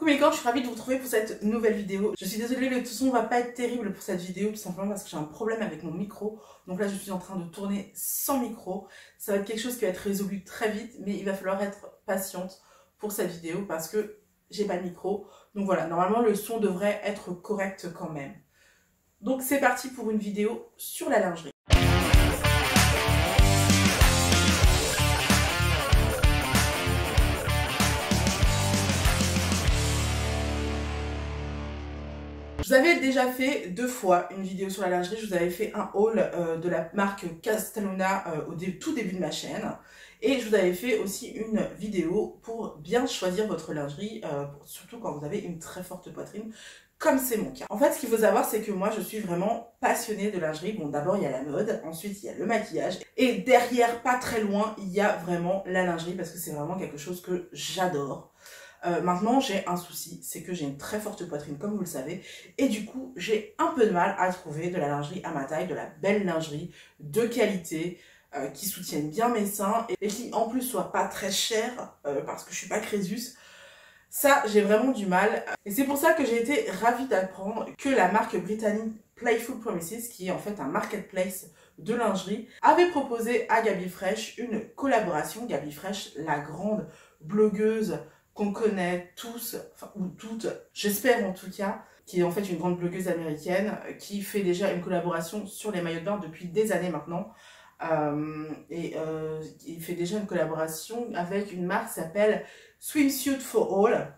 Coucou mes gars, je suis ravie de vous retrouver pour cette nouvelle vidéo. Je suis désolée, le son va pas être terrible pour cette vidéo, tout simplement parce que j'ai un problème avec mon micro. Donc là, je suis en train de tourner sans micro. Ça va être quelque chose qui va être résolu très vite, mais il va falloir être patiente pour cette vidéo parce que j'ai pas de micro. Donc voilà, normalement, le son devrait être correct quand même. Donc c'est parti pour une vidéo sur la lingerie. Je vous avais déjà fait 2 fois une vidéo sur la lingerie. Je vous avais fait un haul de la marque Castelluna au tout début de ma chaîne. Et je vous avais fait aussi une vidéo pour bien choisir votre lingerie, surtout quand vous avez une très forte poitrine, comme c'est mon cas. En fait, ce qu'il faut savoir, c'est que moi, je suis vraiment passionnée de lingerie. Bon, d'abord, il y a la mode, ensuite, il y a le maquillage. Et derrière, pas très loin, il y a vraiment la lingerie, parce que c'est vraiment quelque chose que j'adore. Maintenant, j'ai un souci, c'est que j'ai une très forte poitrine, comme vous le savez, et du coup, j'ai un peu de mal à trouver de la lingerie à ma taille, de la belle lingerie de qualité, qui soutienne bien mes seins, et qui en plus soit pas très chère, parce que je suis pas Crésus. Ça, j'ai vraiment du mal. Et c'est pour ça que j'ai été ravie d'apprendre que la marque britannique Playful Promises, qui est en fait un marketplace de lingerie, avait proposé à Gaby Fresh une collaboration. Gaby Fresh, la grande blogueuse qu'on connaît tous, enfin, ou toutes, j'espère en tout cas, qui est en fait une grande blogueuse américaine, qui fait déjà une collaboration sur les maillots de bain depuis des années maintenant. Il fait déjà une collaboration avec une marque qui s'appelle Swimsuit for All,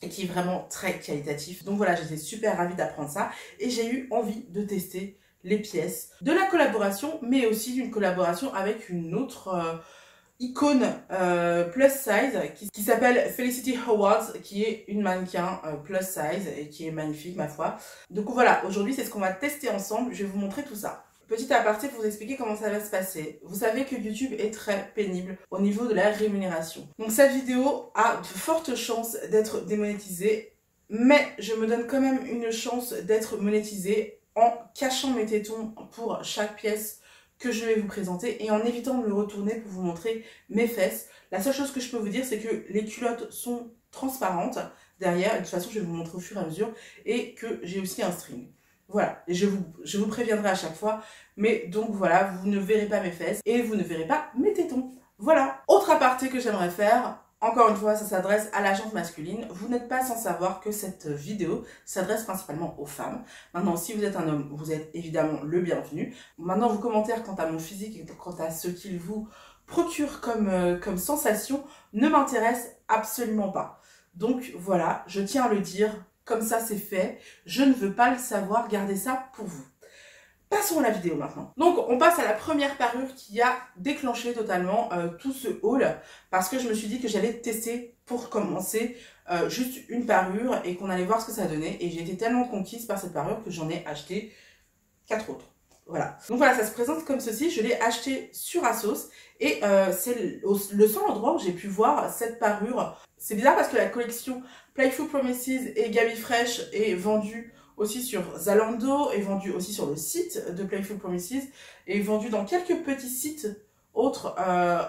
et qui est vraiment très qualitatif. Donc voilà, j'étais super ravie d'apprendre ça, et j'ai eu envie de tester les pièces de la collaboration, mais aussi d'une collaboration avec une autre icône plus size qui s'appelle Felicity Howard, qui est une mannequin plus size et qui est magnifique ma foi. Donc voilà, aujourd'hui c'est ce qu'on va tester ensemble, je vais vous montrer tout ça. Petit aparté pour vous expliquer comment ça va se passer. Vous savez que YouTube est très pénible au niveau de la rémunération. Donc cette vidéo a de fortes chances d'être démonétisée, mais je me donne quand même une chance d'être monétisée en cachant mes tétons pour chaque pièce que je vais vous présenter et en évitant de me retourner pour vous montrer mes fesses. La seule chose que je peux vous dire, c'est que les culottes sont transparentes derrière, et de toute façon je vais vous montrer au fur et à mesure, et que j'ai aussi un string. Voilà, et je vous préviendrai à chaque fois, mais donc voilà, vous ne verrez pas mes fesses et vous ne verrez pas mes tétons. Voilà. Autre aparté que j'aimerais faire, encore une fois, ça s'adresse à la gente masculine. Vous n'êtes pas sans savoir que cette vidéo s'adresse principalement aux femmes. Maintenant, si vous êtes un homme, vous êtes évidemment le bienvenu. Maintenant, vos commentaires quant à mon physique et quant à ce qu'il vous procure comme sensation ne m'intéressent absolument pas. Donc voilà, je tiens à le dire, comme ça c'est fait. Je ne veux pas le savoir, gardez ça pour vous. Passons à la vidéo maintenant. Donc on passe à la première parure qui a déclenché totalement tout ce haul, parce que je me suis dit que j'allais tester pour commencer juste une parure et qu'on allait voir ce que ça donnait, et j'ai été tellement conquise par cette parure que j'en ai acheté 4 autres. Voilà. Donc voilà, ça se présente comme ceci. Je l'ai acheté sur Asos et c'est le seul endroit où j'ai pu voir cette parure. C'est bizarre parce que la collection Playful Promises et Gaby Fresh est vendue aussi sur Zalando, est vendue aussi sur le site de Playful Promises, et vendue dans quelques petits sites autres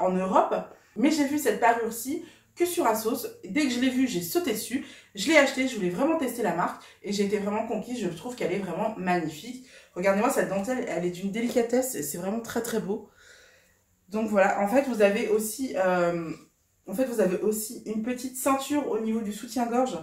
en Europe. Mais j'ai vu cette parure-ci que sur Asos. Dès que je l'ai vue, j'ai sauté dessus. Je l'ai acheté, je voulais vraiment tester la marque et j'ai été vraiment conquise. Je trouve qu'elle est vraiment magnifique. Regardez-moi cette dentelle, elle est d'une délicatesse, c'est vraiment très très beau. Donc voilà, en fait vous avez aussi une petite ceinture au niveau du soutien-gorge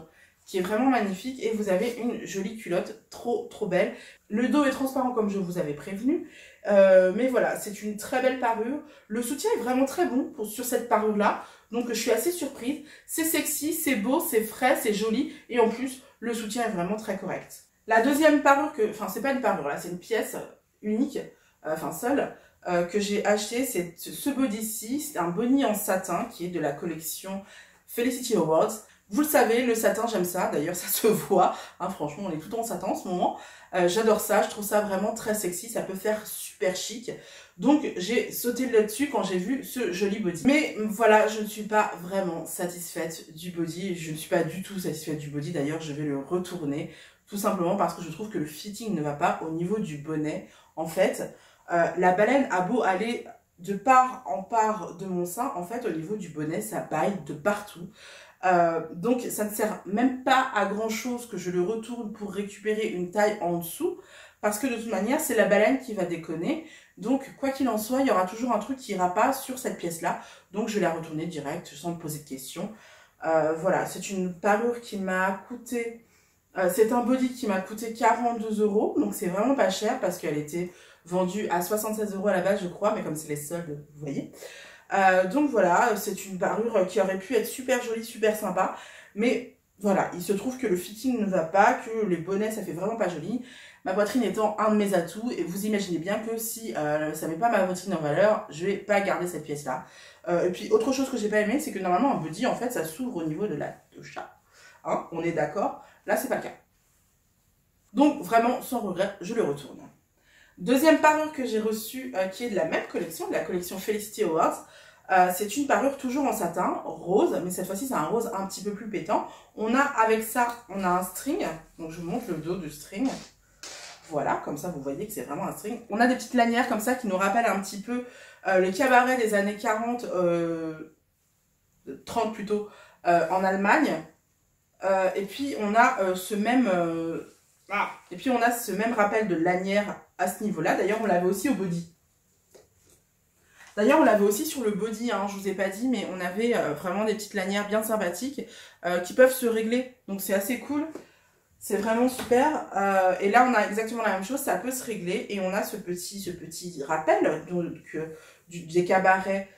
qui est vraiment magnifique, et vous avez une jolie culotte trop belle. Le dos est transparent comme je vous avais prévenu, mais voilà, c'est une très belle parure. Le soutien est vraiment très bon sur cette parure là, donc je suis assez surprise. C'est sexy, c'est beau, c'est frais, c'est joli, et en plus le soutien est vraiment très correct. La deuxième parure enfin c'est pas une parure là, c'est une pièce unique, seule, que j'ai acheté, c'est ce body-ci. C'est un body en satin qui est de la collection Felicity Awards. Vous le savez, le satin, j'aime ça. D'ailleurs, ça se voit. Hein, franchement, on est tout en satin en ce moment. J'adore ça. Je trouve ça vraiment très sexy. Ça peut faire super chic. Donc, j'ai sauté là-dessus quand j'ai vu ce joli body. Mais voilà, je ne suis pas vraiment satisfaite du body. Je ne suis pas du tout satisfaite du body. D'ailleurs, je vais le retourner. Tout simplement parce que je trouve que le fitting ne va pas au niveau du bonnet. En fait, la baleine a beau aller de part en part de mon sein, en fait, au niveau du bonnet, ça baille de partout. Donc ça ne sert même pas à grand chose que je le retourne pour récupérer une taille en dessous, parce que de toute manière c'est la baleine qui va déconner, donc quoi qu'il en soit il y aura toujours un truc qui ira pas sur cette pièce là, donc je vais la retourner direct sans me poser de questions. Voilà, c'est une parure qui m'a coûté, c'est un body qui m'a coûté 42 €, donc c'est vraiment pas cher parce qu'elle était vendue à 76 € à la base je crois, mais comme c'est les soldes, vous voyez. Donc voilà, c'est une parure qui aurait pu être super jolie, super sympa, mais voilà, il se trouve que le fitting ne va pas, que les bonnets ça fait vraiment pas joli, ma poitrine étant un de mes atouts, et vous imaginez bien que si ça met pas ma poitrine en valeur, je vais pas garder cette pièce là. Et puis autre chose que j'ai pas aimé, c'est que normalement un body en fait ça s'ouvre au niveau de la chat, hein, on est d'accord, là c'est pas le cas. Donc vraiment sans regret, je le retourne. Deuxième parure que j'ai reçue, qui est de la même collection, de la collection Felicity Awards. C'est une parure toujours en satin, rose, mais cette fois-ci c'est un rose un petit peu plus pétant. On a avec ça, on a un string, donc je vous montre le dos du string. Voilà, comme ça vous voyez que c'est vraiment un string. On a des petites lanières comme ça qui nous rappellent un petit peu le cabaret des années 40, 30 plutôt, en Allemagne. Et puis on a ce même... Et puis on a ce même rappel de lanière à ce niveau-là. D'ailleurs, on l'avait aussi au body. D'ailleurs, on l'avait aussi sur le body, hein, je vous ai pas dit, mais on avait vraiment des petites lanières bien sympathiques qui peuvent se régler. Donc c'est assez cool. C'est vraiment super. Et là, on a exactement la même chose, ça peut se régler. Et on a ce petit rappel donc, des cabarets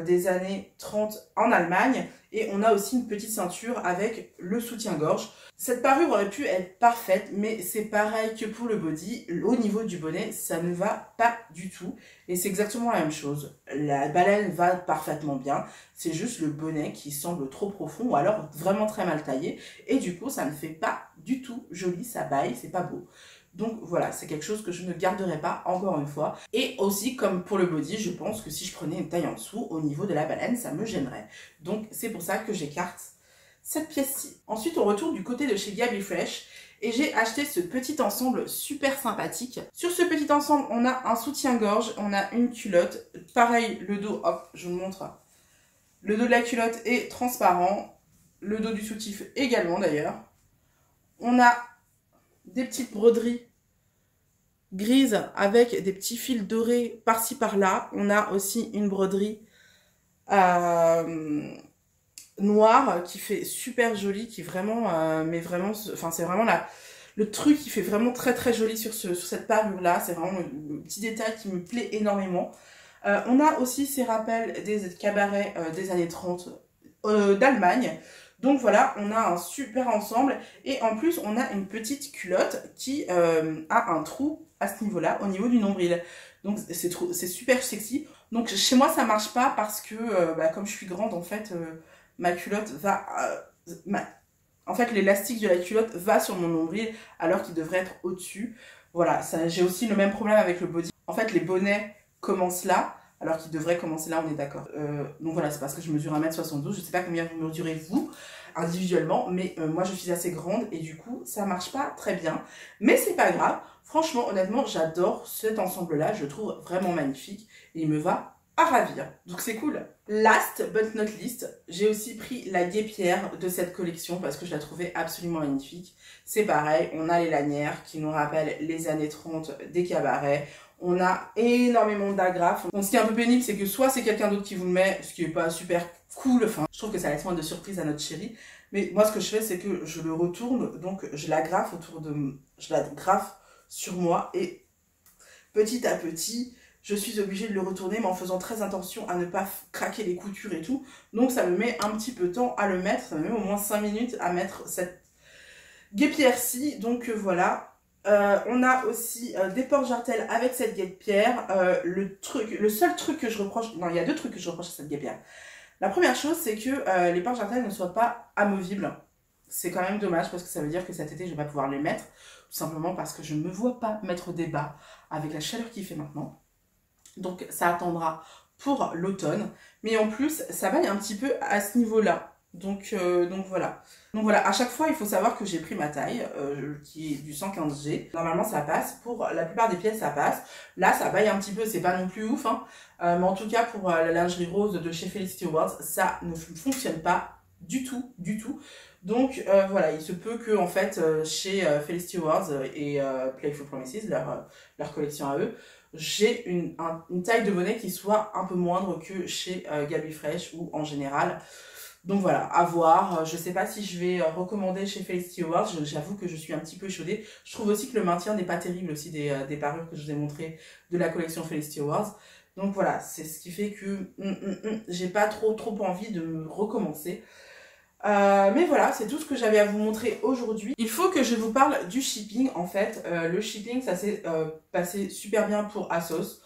des années 30 en Allemagne. Et on a aussi une petite ceinture avec le soutien-gorge. Cette parure aurait pu être parfaite, mais c'est pareil que pour le body. Au niveau du bonnet, ça ne va pas du tout. Et c'est exactement la même chose. La baleine va parfaitement bien. C'est juste le bonnet qui semble trop profond ou alors vraiment très mal taillé. Et du coup, ça ne fait pas du tout joli, ça baille, c'est pas beau. Donc voilà, c'est quelque chose que je ne garderai pas, encore une fois. Et aussi, comme pour le body, je pense que si je prenais une taille en dessous, au niveau de la baleine, ça me gênerait. Donc c'est pour ça que j'écarte cette pièce-ci. Ensuite, on retourne du côté de chez Gaby Fresh. Et j'ai acheté ce petit ensemble super sympathique. Sur ce petit ensemble, on a un soutien-gorge, on a une culotte. Pareil, le dos, hop, je vous le montre. Le dos de la culotte est transparent. Le dos du soutif également d'ailleurs. On a des petites broderies grises avec des petits fils dorés par-ci par-là. On a aussi une broderie noire qui fait super jolie, qui vraiment, mais vraiment, enfin c'est vraiment le truc qui fait vraiment très très joli sur cette parure là. C'est vraiment le petit détail qui me plaît énormément. On a aussi ces rappels des cabarets des années 30 d'Allemagne. Donc voilà, on a un super ensemble et en plus on a une petite culotte qui a un trou à ce niveau-là, au niveau du nombril. Donc c'est super sexy. Donc chez moi ça marche pas parce que comme je suis grande en fait, ma culotte va... En fait l'élastique de la culotte va sur mon nombril alors qu'il devrait être au-dessus. Voilà, j'ai aussi le même problème avec le body. En fait les bonnets commencent là, alors qu'il devrait commencer là, on est d'accord. Donc voilà, c'est parce que je mesure 1m72, je sais pas combien vous mesurez vous, individuellement, mais moi je suis assez grande et du coup, ça marche pas très bien. Mais c'est pas grave, franchement, honnêtement, j'adore cet ensemble-là, je le trouve vraiment magnifique et il me va à ravir. Donc c'est cool. Last but not least, j'ai aussi pris la guêpière de cette collection parce que je la trouvais absolument magnifique. C'est pareil, on a les lanières qui nous rappellent les années 30 des cabarets. On a énormément d'agrafes. Donc ce qui est un peu pénible, c'est que soit c'est quelqu'un d'autre qui vous le met, ce qui est pas super cool. Enfin, je trouve que ça laisse moins de surprise à notre chérie. Mais moi, ce que je fais, c'est que je le retourne. Donc je l'agrafe je l'agrafe sur moi. Et petit à petit, je suis obligée de le retourner, mais en faisant très attention à ne pas craquer les coutures et tout. Donc ça me met un petit peu de temps à le mettre. Ça me met au moins 5 minutes à mettre cette guêpière-ci. Donc voilà. On a aussi des porte-jartelles avec cette guêpière. Le seul truc que je reproche... Non, il y a deux trucs que je reproche à cette guêpière. La première chose, c'est que les porte-jartelles ne soient pas amovibles. C'est quand même dommage parce que ça veut dire que cet été, je vais pas pouvoir les mettre. Tout simplement parce que je ne me vois pas mettre des bas avec la chaleur qu'il fait maintenant. Donc ça attendra pour l'automne. Mais en plus, ça vaille un petit peu à ce niveau-là. Donc voilà. Donc voilà, à chaque fois, il faut savoir que j'ai pris ma taille, qui est du 115G. Normalement, ça passe. Pour la plupart des pièces, ça passe. Là, ça vaille un petit peu, c'est pas non plus ouf. Hein. Mais en tout cas, pour la lingerie rose de chez Felicity Awards, ça ne fonctionne pas du tout, du tout. Donc voilà, il se peut que en fait chez Felicity Awards et Playful Promises, leur collection à eux, j'ai une taille de bonnet qui soit un peu moindre que chez Gaby Fresh ou en général. Donc voilà, à voir. Je sais pas si je vais recommander chez Felicity Awards. J'avoue que je suis un petit peu échaudée. Je trouve aussi que le maintien n'est pas terrible aussi des parures que je vous ai montrées de la collection Felicity Awards. Donc voilà, c'est ce qui fait que j'ai pas trop envie de recommencer. Mais voilà, c'est tout ce que j'avais à vous montrer aujourd'hui. Il faut que je vous parle du shipping. En fait, le shipping, ça s'est passé super bien pour ASOS.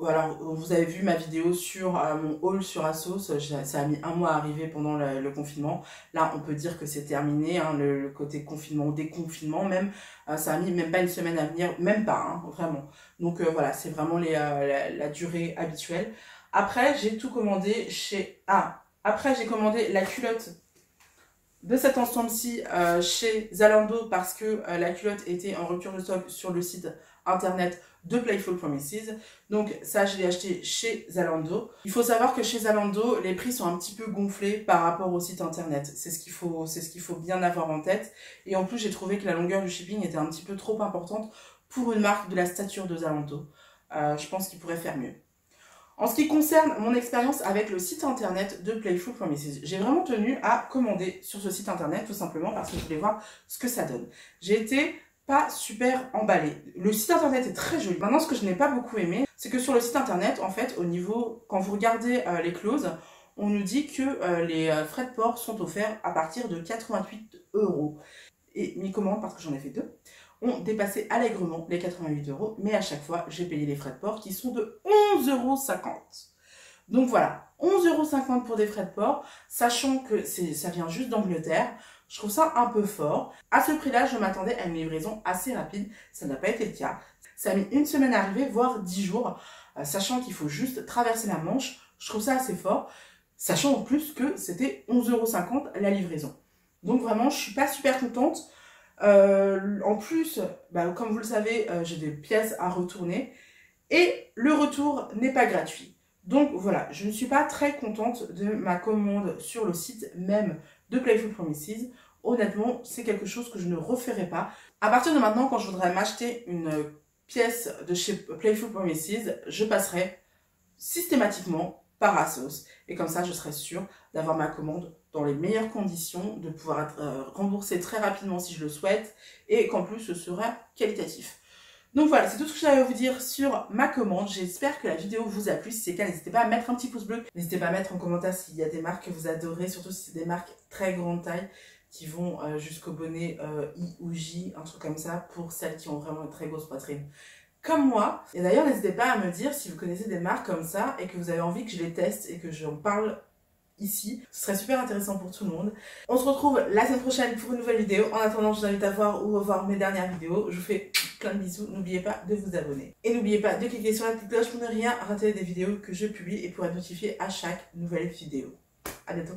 Alors, vous avez vu ma vidéo sur mon haul sur ASOS, ça a mis 1 mois à arriver pendant le confinement. Là, on peut dire que c'est terminé, hein, le côté confinement, déconfinement même. Ça a mis même pas une semaine à venir, même pas, hein, vraiment. Donc voilà, c'est vraiment la durée habituelle. Après, j'ai tout commandé chez... après, j'ai commandé la culotte de cet ensemble-ci chez Zalando parce que la culotte était en rupture de stock sur le site internet de Playful Promises. Donc ça, je l'ai acheté chez Zalando. Il faut savoir que chez Zalando, les prix sont un petit peu gonflés par rapport au site internet. C'est ce qu'il faut bien avoir en tête. Et en plus, j'ai trouvé que la longueur du shipping était un petit peu trop importante pour une marque de la stature de Zalando. Je pense qu'il pourrait faire mieux. En ce qui concerne mon expérience avec le site internet de Playful Promises, j'ai vraiment tenu à commander sur ce site internet tout simplement parce que je voulais voir ce que ça donne. J'ai été pas super emballée. Le site internet est très joli. Maintenant, ce que je n'ai pas beaucoup aimé, c'est que sur le site internet, en fait, au niveau, quand vous regardez les clauses, on nous dit que les frais de port sont offerts à partir de 88 €. Et mes commandes, parce que j'en ai fait 2, ont dépassé allègrement les 88 €, mais à chaque fois, j'ai payé les frais de port qui sont de 11,50 €. Donc voilà, 11,50 € pour des frais de port, sachant que ça vient juste d'Angleterre. Je trouve ça un peu fort. À ce prix-là, je m'attendais à une livraison assez rapide. Ça n'a pas été le cas. Ça a mis 1 semaine à arriver, voire 10 jours, sachant qu'il faut juste traverser la Manche. Je trouve ça assez fort, sachant en plus que c'était 11,50 € la livraison. Donc vraiment, je suis pas super contente. En plus, comme vous le savez, j'ai des pièces à retourner et le retour n'est pas gratuit. Donc voilà, je ne suis pas très contente de ma commande sur le site même de Playful Promises. Honnêtement, c'est quelque chose que je ne referai pas. À partir de maintenant, quand je voudrais m'acheter une pièce de chez Playful Promises, je passerai systématiquement par ASOS. Et comme ça, je serai sûre d'avoir ma commande dans les meilleures conditions, de pouvoir être remboursée très rapidement si je le souhaite, et qu'en plus, ce sera qualitatif. Donc voilà, c'est tout ce que j'avais à vous dire sur ma commande. J'espère que la vidéo vous a plu. Si c'est le cas, n'hésitez pas à mettre un petit pouce bleu. N'hésitez pas à mettre en commentaire s'il y a des marques que vous adorez, surtout si c'est des marques très grande taille qui vont jusqu'au bonnet I ou J, un truc comme ça, pour celles qui ont vraiment une très grosse poitrine. Comme moi. Et d'ailleurs, n'hésitez pas à me dire si vous connaissez des marques comme ça et que vous avez envie que je les teste et que j'en parle ici. Ce serait super intéressant pour tout le monde. On se retrouve la semaine prochaine pour une nouvelle vidéo. En attendant, je vous invite à voir ou revoir mes dernières vidéos. Je vous fais plein de bisous. N'oubliez pas de vous abonner. Et n'oubliez pas de cliquer sur la petite cloche pour ne rien rater des vidéos que je publie et pour être notifié à chaque nouvelle vidéo. À bientôt.